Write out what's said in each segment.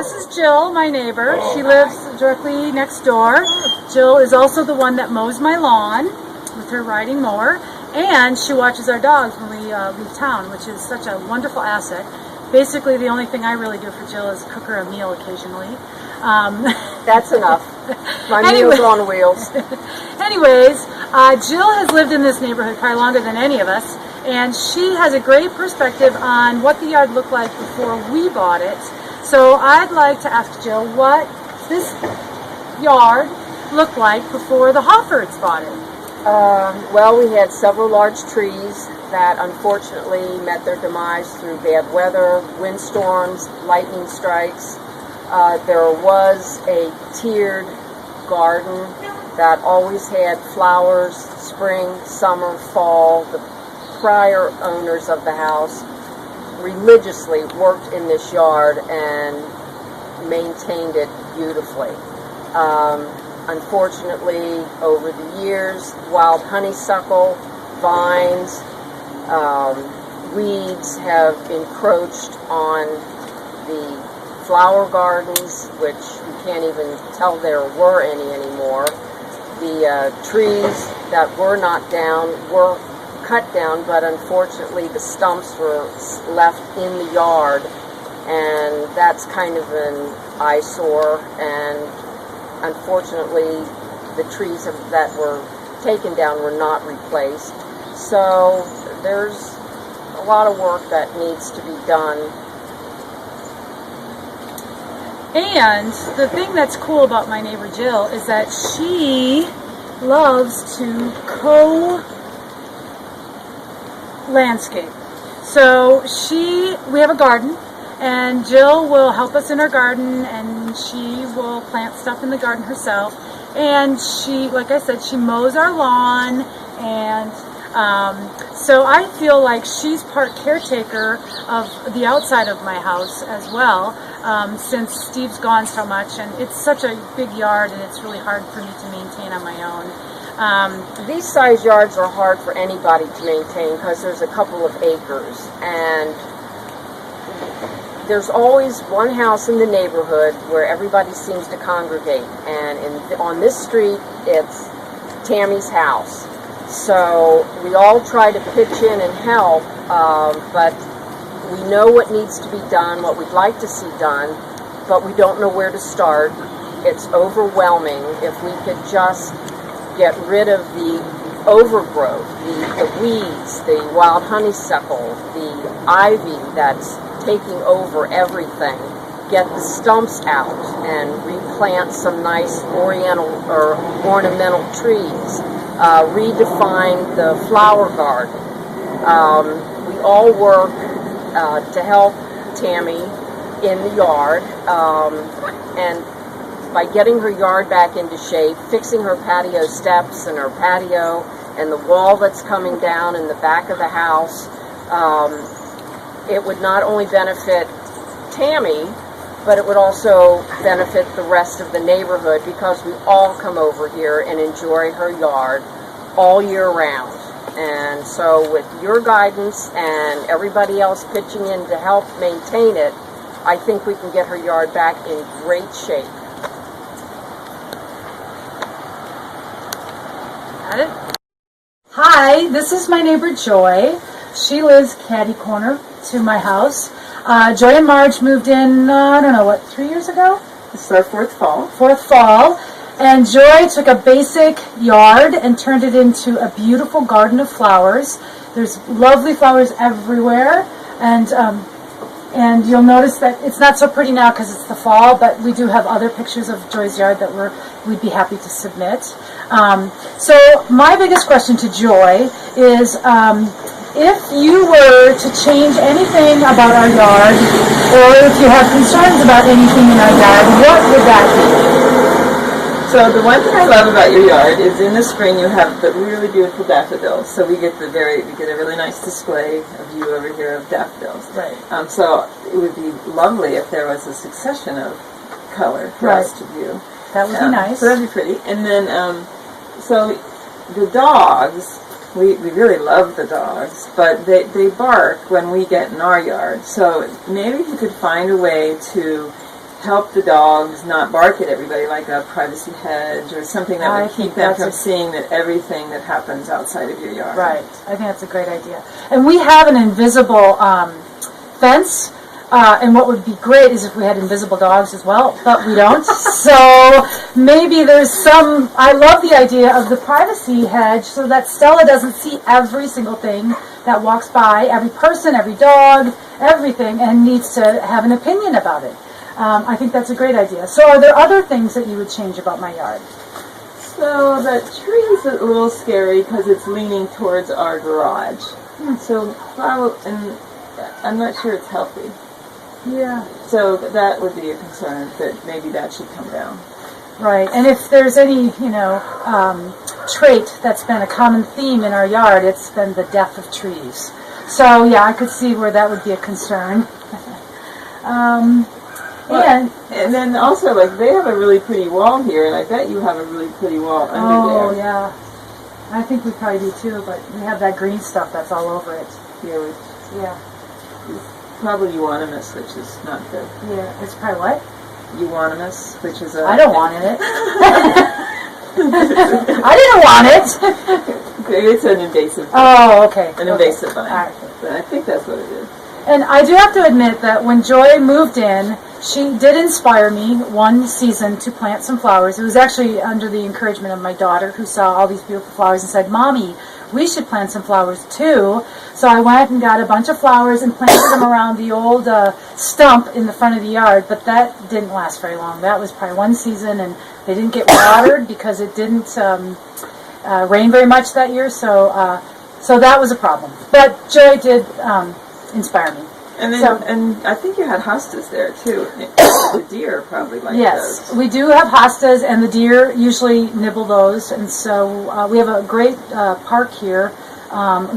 this is Jill, my neighbor. She lives directly next door. Jill is also the one that mows my lawn with her riding mower, and she watches our dogs when we leave town, which is such a wonderful asset. Basically, the only thing I really do for Jill is cook her a meal occasionally. That's enough. My meal's on wheels. Anyways, Jill has lived in this neighborhood probably longer than any of us, and she has a great perspective on what the yard looked like before we bought it. So I'd like to ask Jill what this yard looked like before the Hoffords bought it. Well, we had several large trees that unfortunately met their demise through bad weather, windstorms, lightning strikes. There was a tiered garden that always had flowers, spring, summer, fall. The prior owners of the house religiously worked in this yard and maintained it beautifully. Unfortunately, over the years, wild honeysuckle, vines, weeds have encroached on the flower gardens, which you can't even tell there were any anymore. The trees that were not down were cut down, but unfortunately the stumps were left in the yard, and that's kind of an eyesore. And unfortunately, the trees that were taken down were not replaced. So there's a lot of work that needs to be done. And the thing that's cool about my neighbor Jill is that she loves to landscape. So we have a garden, and Jill will help us in our garden, and she will plant stuff in the garden herself. And she, like I said, she mows our lawn, and so I feel like she's part caretaker of the outside of my house as well, since Steve's gone so much, and it's such a big yard, and it's really hard for me to maintain on my own. These size yards are hard for anybody to maintain because there's a couple of acres, and there's always one house in the neighborhood where everybody seems to congregate, and on this street it's Tammy's house. So we all try to pitch in and help, but we know what needs to be done, what we'd like to see done, but we don't know where to start. It's overwhelming. If we could just get rid of the overgrowth, the weeds, the wild honeysuckle, the ivy that's taking over everything, get the stumps out and replant some nice ornamental trees, redefine the flower garden. We all work to help Tammy in the yard, and by getting her yard back into shape, fixing her patio steps and her patio and the wall that's coming down in the back of the house, it would not only benefit Tammy, but it would also benefit the rest of the neighborhood, because we all come over here and enjoy her yard all year round. And so with your guidance and everybody else pitching in to help maintain it, I think we can get her yard back in great shape. Got it? Hi, this is my neighbor Joy. She lives catty corner to my house. Joy and Marge moved in, 3 years ago? This is our fourth fall. Fourth fall. And Joy took a basic yard and turned it into a beautiful garden of flowers. There's lovely flowers everywhere, and you'll notice that it's not so pretty now because it's the fall, but we do have other pictures of Joy's yard that we'd be happy to submit. So my biggest question to Joy is, if you were to change anything about our yard, or if you have concerns about anything in our yard, what would that be? So the one thing I love about your yard is in the spring you have the really beautiful daffodils. So we get a really nice display of you over here of daffodils. Right. So it would be lovely if there was a succession of color for us to view. That would be nice. So that'd be pretty. And then, so the dogs, we really love the dogs, but they bark when we get in our yard. So maybe you could find a way to help the dogs not bark at everybody, like a privacy hedge or something that I would think keep them that's from a- seeing that everything that happens outside of your yard. Right. I think that's a great idea. And we have an invisible fence. And what would be great is if we had invisible dogs as well, but we don't. So maybe there's some, I love the idea of the privacy hedge so that Stella doesn't see every single thing that walks by, every person, every dog, everything, and needs to have an opinion about it. I think that's a great idea. So are there other things that you would change about my yard? So the tree is a little scary because it's leaning towards our garage. So probably, and I'm not sure it's healthy. Yeah. So that would be a concern, that maybe that should come down. Right, and if there's any, trait that's been a common theme in our yard, it's been the death of trees. So yeah, I could see where that would be a concern. And then also, like, they have a really pretty wall here, and I bet you have a really pretty wall under there. Yeah, I think we probably do too, but we have that green stuff that's all over it. Yeah. Probably euonymus, which is not good. Yeah, it's probably what? Euonymus, which is a... I don't want it. I didn't want it. It's an invasive. Oh, okay. An invasive vine. All right. But I think that's what it is. And I do have to admit that when Joy moved in, she did inspire me one season to plant some flowers. It was actually under the encouragement of my daughter, who saw all these beautiful flowers and said, "Mommy, we should plant some flowers too." So I went and got a bunch of flowers and planted them around the old stump in the front of the yard, but that didn't last very long. That was probably one season, and they didn't get watered because it didn't rain very much that year, so that was a problem. But Joy did inspire me. And then, and I think you had hostas there too. The deer probably like yes, those. we do have hostas, and the deer usually nibble those. And so we have a great park here,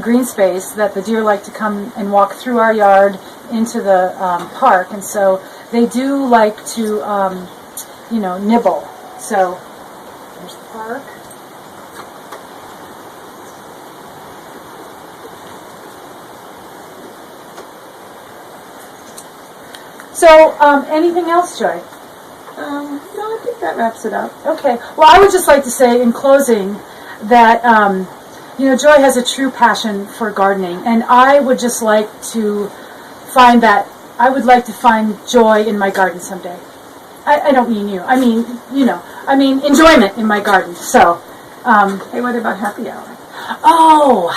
green space, that the deer like to come and walk through our yard into the park. And so they do like to, nibble. So there's the park. So, anything else, Joy? No, I think that wraps it up. Okay. Well, I would just like to say in closing that, Joy has a true passion for gardening, and I would just like to find that, I would like to find joy in my garden someday. I don't mean you. I mean, enjoyment in my garden. So, Hey, what about happy hour? oh,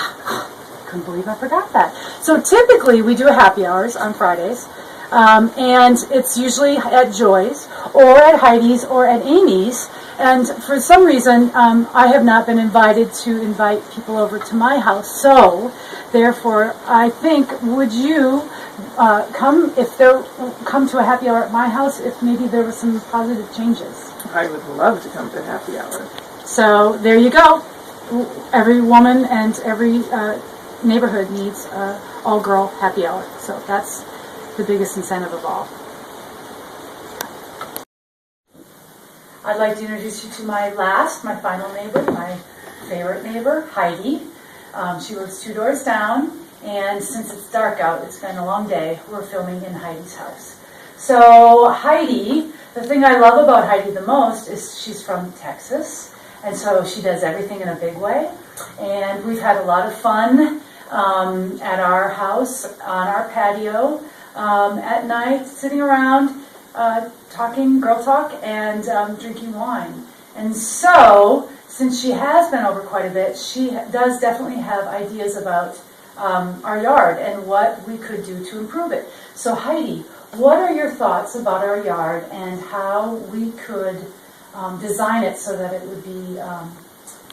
couldn't believe I forgot that. So typically we do happy hours on Fridays. And it's usually at Joy's or at Heidi's or at Amy's. And for some reason, I have not been invited to invite people over to my house. So, therefore, I think, would you come to a happy hour at my house if maybe there were some positive changes? I would love to come to happy hour. So there you go. Every woman and every neighborhood needs all-girl happy hour. So that's the biggest incentive of all. I'd like to introduce you to my final neighbor, my favorite neighbor, Heidi. She lives 2 doors down, and since it's dark out, it's been a long day, we're filming in Heidi's house. So Heidi, the thing I love about Heidi the most is she's from Texas, and so she does everything in a big way. And we've had a lot of fun at our house, on our patio, at night, sitting around, talking girl talk, and drinking wine. And so, since she has been over quite a bit, she does definitely have ideas about our yard and what we could do to improve it. So Heidi, what are your thoughts about our yard and how we could design it so that it would be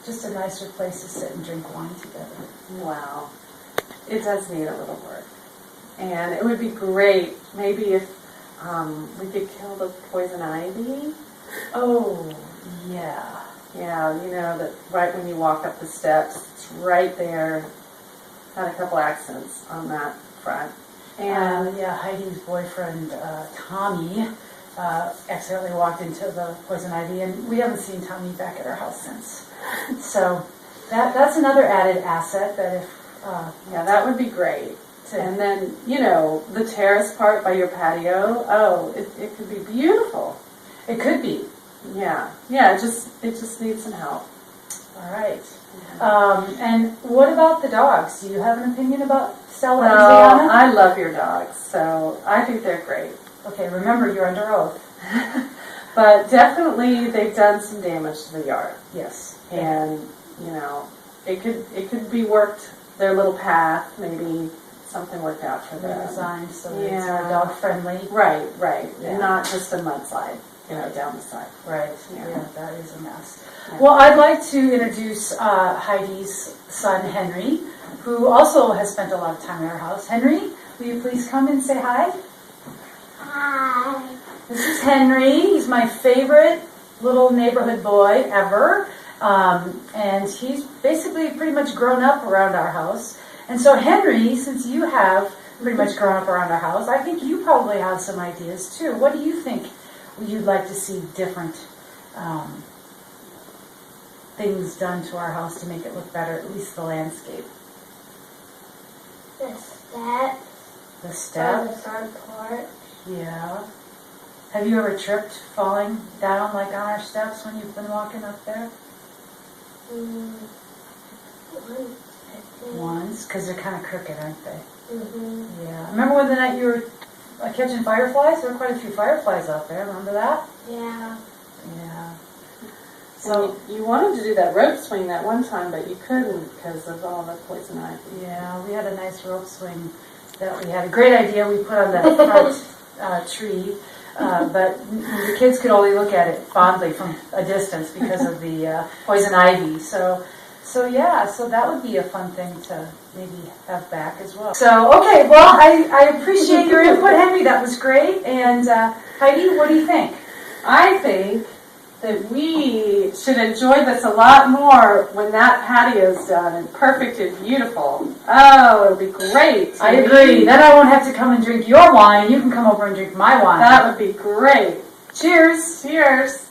just a nicer place to sit and drink wine together? Wow. It does need a little work. And it would be great, maybe if we could kill the poison ivy. Oh, yeah. Yeah, that right when you walk up the steps, it's right there. Had a couple accents on that front. And Heidi's boyfriend, Tommy, accidentally walked into the poison ivy, and we haven't seen Tommy back at our house since. So that's another added asset that if... that would be great. And then, you know, the terrace part by your patio, oh, it could be beautiful. It could be. Yeah, it just needs some help. All right. And what about the dogs? Do you have an opinion about Stella and Well, Ziana? I love your dogs, so I think they're great. Okay, remember you're under oath. But definitely they've done some damage to the yard. Yes. And, you know, it could be worked, their little path, maybe something worked out for them. Redesigned so that it's Yeah. more dog friendly. Right. Yeah. And not just a mudslide, you know, down the side. Right. Yeah. Yeah, that is a mess. Yeah. Well, I'd like to introduce Heidi's son, Henry, who also has spent a lot of time at our house. Henry, will you please come and say hi? Hi. This is Henry. He's my favorite little neighborhood boy ever. And he's basically pretty much grown up around our house. And so Henry, since you have pretty much grown up around our house, I think you probably have some ideas too. What do you think you'd like to see different things done to our house to make it look better, at least the landscape? The steps. The On steps? the front porch. Yeah. Have you ever tripped falling down like on our steps when you've been walking up there? Once, I think. Once, because they're kind of crooked, aren't they? Mm-hmm. Yeah. Remember when the night you were catching fireflies? There were quite a few fireflies out there. Remember that? Yeah. Yeah. So you wanted to do that rope swing that one time, but you couldn't because of all the poison ivy. Yeah, we had a nice rope swing that we had a great idea we put on the front tree, but the kids could only look at it fondly from a distance because of the poison ivy. So that would be a fun thing to maybe have back as well. So, okay, well, I appreciate your input, Henry. That was great. And Heidi, what do you think? I think that we should enjoy this a lot more when that patio's done and perfect and beautiful. Oh, it'll be great. I agree. Then I won't have to come and drink your wine. You can come over and drink my wine. That would be great. Cheers. Cheers.